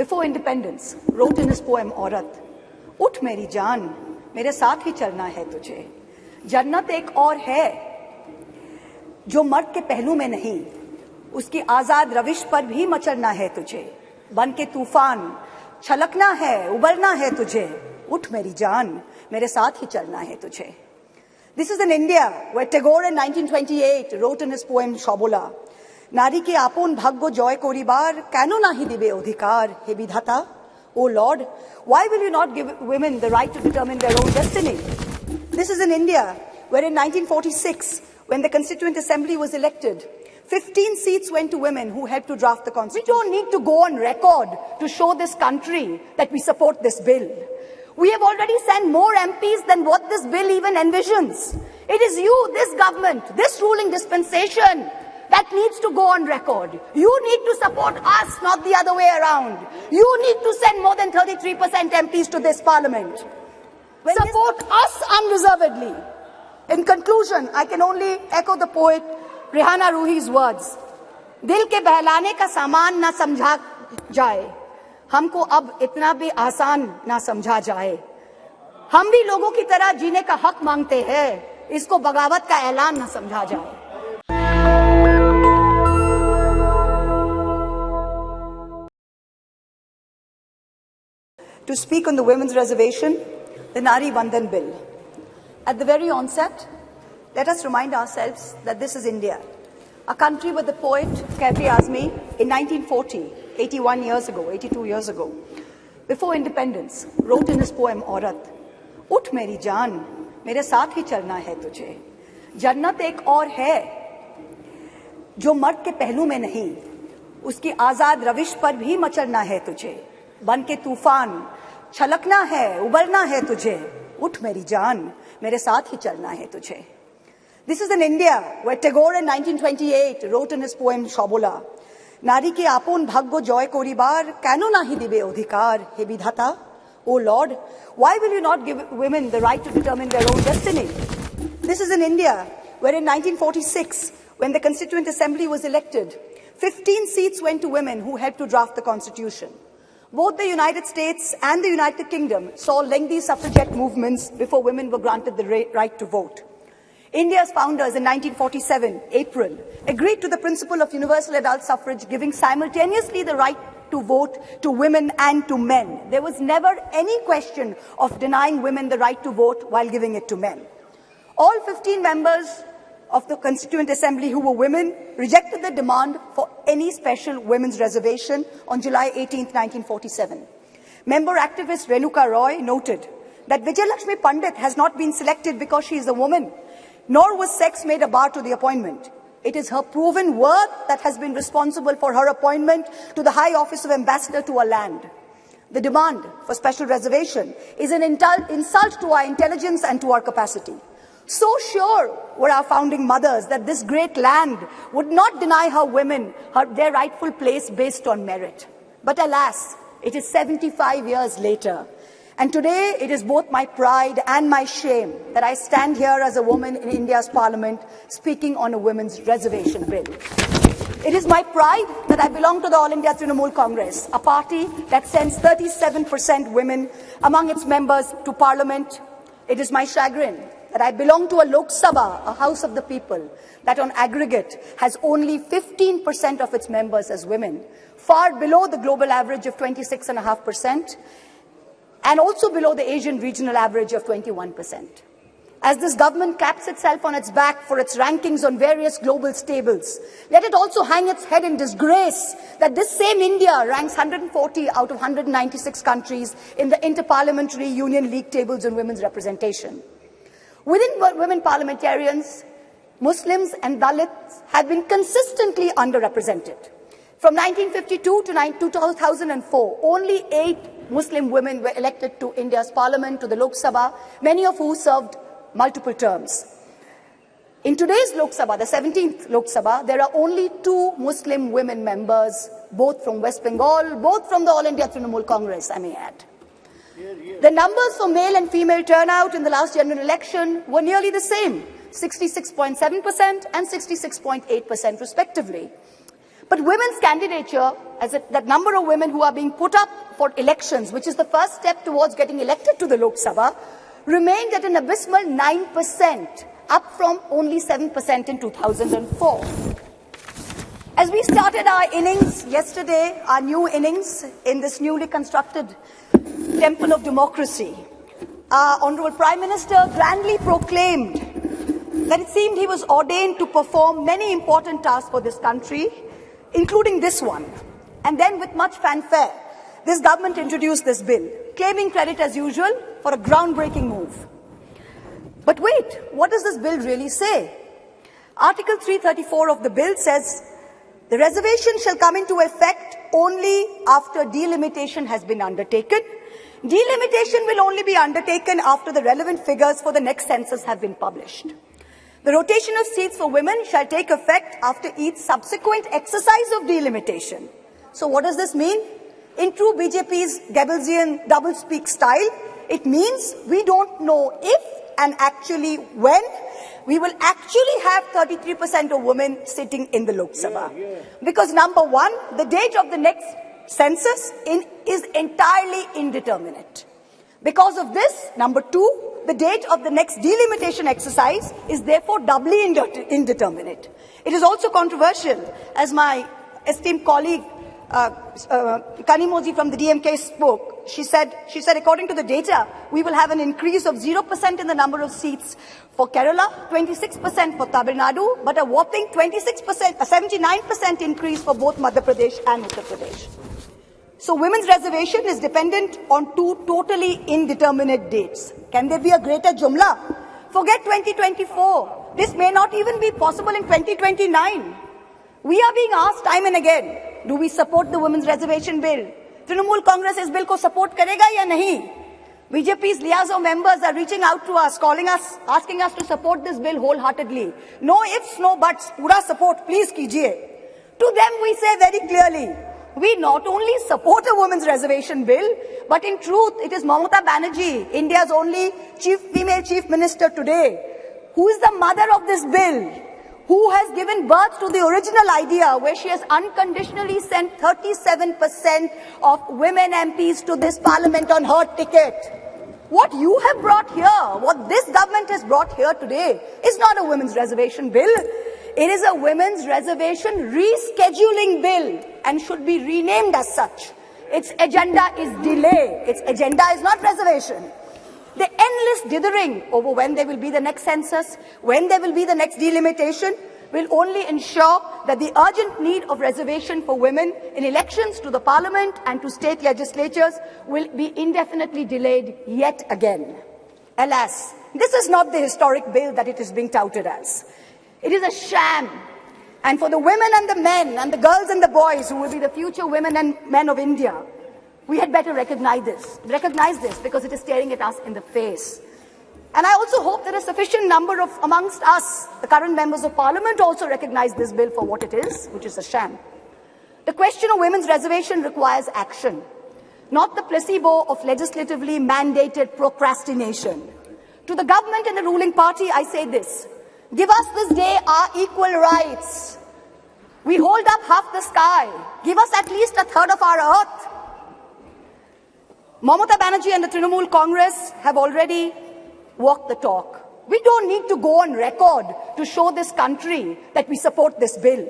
before independence, wrote in his poem औरत, उठ मेरी जान, मेरे साथ ही चलना है तुझे। जन्नत एक और है जो मर्द के पहलू में नहीं, उसकी आजाद रविश पर भी मचलना है तुझे। बन के तूफान छलकना है, उबलना है तुझे। उठ मेरी जान, मेरे साथ ही चलना है तुझे। This is in India, where Tagore in 1928 wrote in his poem Shobola, নারী কে আপন ভাগ্য জয় করিবার কেন নাহি দিবে অধিকার হে বিধাতা? O Lord, why will you not give women the right to determine their own destiny? This is in India, where in 1946, when the Constituent Assembly was elected, 15 seats went to women who helped to draft the Constitution. We don't need to go on record to show this country that we support this bill. We have already sent more MPs than what this bill even envisions. It is you, this government, this ruling dispensation that needs to go on record. You need to support us, not the other way around. You need to send more than 33% MPs to this parliament. Support us unreservedly. In conclusion, I can only echo the poet Rehana Ruhi's words. दिल के बहलाने का सामान ना समझा जाए, हमको अब इतना भी आसान ना समझा जाए। हम भी लोगों की तरह जीने का हक मांगते हैं, इसको बगावत का ऐलान ना समझा जाए। To speak on the women's reservation, the Nari Vandan Bill. At the very onset, let us remind ourselves that this is India, a country where the poet Kafi Azmi in 1940, 81 years ago, 82 years ago, before independence, wrote in his poem औरत, उठ मेरी जान, मेरे साथ ही चलना है तुझे। जन्नत एक और है जो मर्द के पहलू में नहीं, उसकी आजाद रविश पर भी मचलना है तुझे। बन के तूफान छलकना है, उबलना है तुझे। उठ मेरी जान, मेरे साथ ही चलना है तुझे। This is in India, where Tagore in 1928 wrote in his poem Shobola, নারী কে আপন ভাগ্য জয় করিবার কেন নাহি দিবে অধিকার হে বিধাতা? O Lord, why will you not give women the right to determine their own destiny? This is in India, where in 1946, when the Constituent Assembly was elected, 15 seats went to women who helped to draft the Constitution. Both the United States and the United Kingdom saw lengthy suffragette movements before women were granted the right to vote. India's founders in 1947, April, agreed to the principle of universal adult suffrage, giving simultaneously the right to vote to women and to men. There was never any question of denying women the right to vote while giving it to men. All 15 members of the Constituent Assembly who were women rejected the demand for any special women's reservation on July 18, 1947. Member activist Renuka Roy noted that Vijayalakshmi Pandit has not been selected because she is a woman, nor was sex made a bar to the appointment. It is her proven worth that has been responsible for her appointment to the high office of ambassador to a land. The demand for special reservation is an insult to our intelligence and to our capacity. So sure were our founding mothers that this great land would not deny her women their rightful place based on merit. But alas, it is 75 years later. And today, it is both my pride and my shame that I stand here as a woman in India's parliament speaking on a women's reservation bill. It is my pride that I belong to the All India Trinamool Congress, a party that sends 37% women among its members to parliament. It is my chagrin that I belong to a Lok Sabha, a house of the people, that on aggregate has only 15% of its members as women, far below the global average of 26.5%. and also below the Asian regional average of 21%. As this government claps itself on its back for its rankings on various global stables, let it also hang its head in disgrace that this same India ranks 140 out of 196 countries in the Inter-Parliamentary Union League tables on women's representation. Within women parliamentarians, Muslims and Dalits have been consistently underrepresented. From 1952 to 2004, only 8 Muslim women were elected to India's parliament, to the Lok Sabha, many of who served multiple terms. In today's Lok Sabha, the 17th Lok Sabha, there are only 2 Muslim women members, both from West Bengal, both from the All India Trinamool Congress, I may add. The numbers for male and female turnout in the last general election were nearly the same, 66.7% and 66.8% respectively. But women's candidature, that number of women who are being put up for elections, which is the first step towards getting elected to the Lok Sabha, remained at an abysmal 9%, up from only 7% in 2004. As we started our innings yesterday, our new innings in this newly constructed temple of democracy, our Honourable Prime Minister grandly proclaimed that it seemed he was ordained to perform many important tasks for this country, including this one. And then, with much fanfare, this government introduced this bill, claiming credit as usual for a groundbreaking move. But wait, what does this bill really say? Article 334 of the bill says, the reservation shall come into effect only after delimitation has been undertaken. Delimitation will only be undertaken after the relevant figures for the next census have been published. The rotation of seats for women shall take effect after each subsequent exercise of delimitation. So what does this mean? In true BJP's Goebbelsian doublespeak style, it means we don't know if and actually when we will actually have 33% of women sitting in the Lok Sabha. Because number one, the date of the next census is entirely indeterminate. Because of this, number two, the date of the next delimitation exercise is therefore doubly indeterminate. It is also controversial, as my esteemed colleague Kanimoji from the DMK spoke. She said, according to the data, we will have an increase of 0% in the number of seats for Kerala, 26% for Tamil Nadu, but a whopping 79% increase for both Madhya Pradesh and Uttar Pradesh. So women's reservation is dependent on two totally indeterminate dates. Can there be a greater jumla? Forget 2024. This may not even be possible in 2029. We are being asked time and again, do we support the women's reservation bill? Trinamool Congress is bill ko support karega ya nahi? BJP's liaison members are reaching out to us, calling us, asking us to support this bill wholeheartedly. No ifs, no buts, pura support, please kijiye. To them we say very clearly, we not only support a women's reservation bill, but in truth it is Mahua Banerjee, India's only female chief minister today, who is the mother of this bill, who has given birth to the original idea where she has unconditionally sent 37% of women MPs to this parliament on her ticket. What you have brought here, what this government has brought here today, is not a women's reservation bill. It is a women's reservation rescheduling bill and should be renamed as such. Its agenda is delay. Its agenda is not reservation. The endless dithering over when there will be the next census, when there will be the next delimitation, will only ensure that the urgent need of reservation for women in elections to the parliament and to state legislatures will be indefinitely delayed yet again. Alas, this is not the historic bill that it is being touted as. It is a sham. And for the women and the men and the girls and the boys who will be the future women and men of India, we had better recognize this because it is staring at us in the face. And I also hope that a sufficient number of amongst us, the current members of parliament, also recognize this bill for what it is, which is a sham. The question of women's reservation requires action, not the placebo of legislatively mandated procrastination. To the government and the ruling party, I say this: give us this day our equal rights. We hold up half the sky. Give us at least a third of our earth. Mamata Banerjee and the Trinamool Congress have already walked the talk. We don't need to go on record to show this country that we support this bill.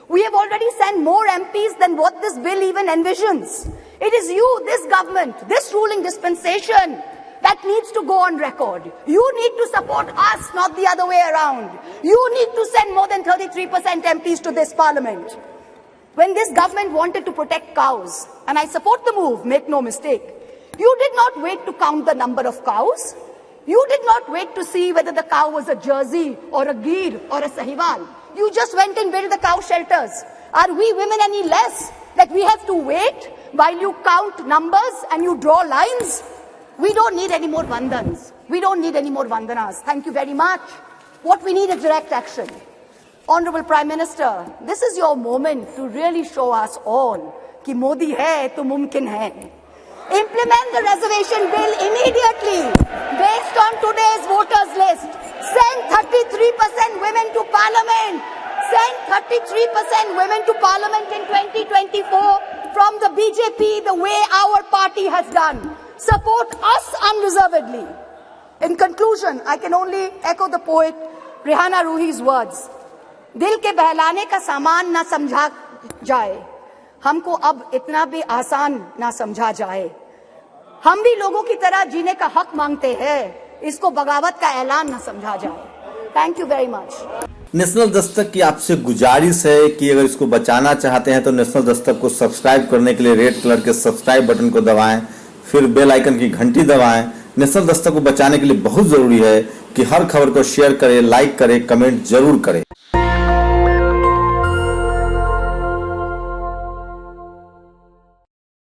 We have already sent more MPs than what this bill even envisions. It is you, this government, this ruling dispensation that needs to go on record. You need to support us, not the other way around. You need to send more than 33% MPs to this parliament. When this government wanted to protect cows, and I support the move, make no mistake, you did not wait to count the number of cows. You did not wait to see whether the cow was a Jersey or a Gir or a Sahiwal. You just went and built the cow shelters. Are we women any less that we have to wait while you count numbers and you draw lines? We don't need any more vandans. We don't need any more vandanas. Thank you very much. What we need is direct action. Honorable Prime Minister, this is your moment to really show us all कि मोदी है तो मुमकिन है. Implement the reservation bill immediately based on today's voters list. Send 33% women to parliament. send 33% women to parliament in 2024 from the BJP the way our party has done. Support us unreservedly. In conclusion, I can only echo the poet Rihanna Ruhi's words. दिल के बहलाने का सामान ना समझा जाए, हमको अब इतना भी आसान ना समझा जाए. हम भी लोगों की तरह जीने का हक मांगते हैं, इसको बगावत का ऐलान ना समझा जाए. Thank you very much. National Dastak की आपसे गुजारिश है कि अगर इसको बचाना चाहते हैं तो नेशनल दस्तक को सब्सक्राइब करने के लिए रेड कलर के सब्सक्राइब बटन को दबाएं, फिर बेल आइकन की घंटी दबाएं. नेशनल दस्तक को बचाने के लिए बहुत जरूरी है कि हर खबर को शेयर करें, लाइक करें, कमेंट जरूर करें.